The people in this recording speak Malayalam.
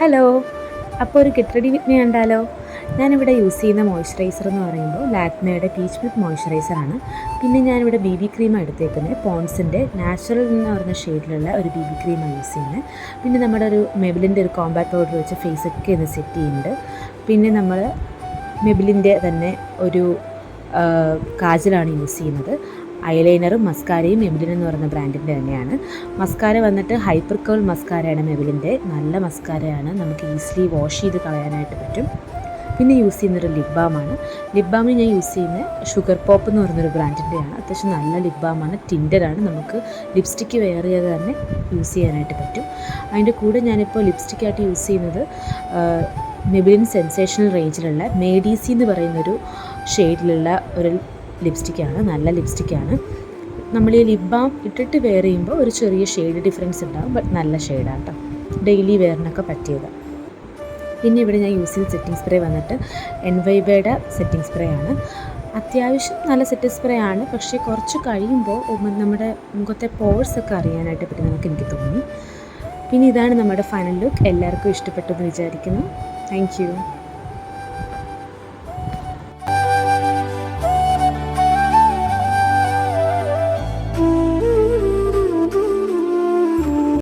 ഹലോ, അപ്പോൾ ഒരു ഗെറ്റ് റെഡി വിത്ത് മീ കണ്ടാലോ? ഞാനിവിടെ യൂസ് ചെയ്യുന്ന മോയ്സ്ചറൈസർ എന്ന് പറയുമ്പോൾ ലാക്മേയുടെ പീച്ച് മിൽക്ക് മോയ്സ്ചറൈസറാണ്. പിന്നെ ഞാനിവിടെ ബി ബി ക്രീമാണ് എടുത്തേക്കുന്നത്. പോൺസിൻ്റെ നാച്ചുറൽ എന്ന് പറയുന്ന ഷെയ്ഡിലുള്ള ഒരു ബി ബി ക്രീമാണ് യൂസ് ചെയ്യുന്നത്. പിന്നെ നമ്മുടെ ഒരു മെബിലിൻ്റെ ഒരു കോമ്പാക്ട് പൗഡർ വെച്ച് ഫേസൊക്കെ ഒന്ന് സെറ്റ് ചെയ്യുന്നുണ്ട്. പിന്നെ നമ്മൾ മെബിലിൻ്റെ തന്നെ ഒരു കാജലാണ് യൂസ് ചെയ്യുന്നത്. ഐലൈനറും മസ്കാരയും മെബിലിൻ എന്ന് പറയുന്ന ബ്രാൻഡിൻ്റെ തന്നെയാണ്. മസ്കാര വന്നിട്ട് ഹൈപ്പർ കേൾ മസ്കാരയാണ് മെബിലിൻ്റെ. നല്ല മസ്കാരയാണ്, നമുക്ക് ഈസിലി വാഷ് ചെയ്ത് കളയാനായിട്ട് പറ്റും. പിന്നെ യൂസ് ചെയ്യുന്നൊരു ലിപ് ബാമാണ്. ലിപ് ബാമിന് ഞാൻ യൂസ് ചെയ്യുന്നത് ഷുഗർ പോപ്പ് എന്ന് പറയുന്നൊരു ബ്രാൻഡിൻ്റെയാണ്. അത്യാവശ്യം നല്ല ലിപ് ബാമാണ്, ടിൻറ്റഡാണ്. നമുക്ക് ലിപ്സ്റ്റിക്ക് വെയർ ചെയ്ത് തന്നെ യൂസ് ചെയ്യാനായിട്ട് പറ്റും. അതിൻ്റെ കൂടെ ഞാനിപ്പോൾ ലിപ്സ്റ്റിക്കായിട്ട് യൂസ് ചെയ്യുന്നത് മെബിലിൻ സെൻസേഷണൽ റേഞ്ചിലുള്ള മേഡീസി എന്ന് പറയുന്നൊരു ഷെയ്ഡിലുള്ള ഒരു ലിപ്സ്റ്റിക്കാണ്. നല്ല ലിപ്സ്റ്റിക്കാണ്. നമ്മൾ ഈ ലിപ് ബാം ഇട്ടിട്ട് വെയർ ചെയ്യുമ്പോൾ ഒരു ചെറിയ ഷെയ്ഡ് ഡിഫറൻസ് ഉണ്ടാകും, ബട്ട് നല്ല ഷെയ്ഡാണ് കേട്ടോ, ഡെയിലി വെയറിനൊക്കെ പറ്റിയത്. പിന്നെ ഇവിടെ ഞാൻ യൂസ് ചെയ്യുന്ന സെറ്റിംഗ് സ്പ്രേ വന്നിട്ട് എൻവൈബയുടെ സെറ്റിംഗ് സ്പ്രേ ആണ്. അത്യാവശ്യം നല്ല സെറ്റിംഗ് സ്പ്രേ ആണ്, പക്ഷേ കുറച്ച് കഴിയുമ്പോൾ നമ്മുടെ മുഖത്തെ പോഴ്സൊക്കെ അറിയാനായിട്ട് പറ്റും എനിക്ക് തോന്നി. പിന്നെ ഇതാണ് നമ്മുടെ ഫൈനൽ ലുക്ക്. എല്ലാവർക്കും ഇഷ്ടപ്പെട്ടെന്ന് വിചാരിക്കുന്നു. Thank you.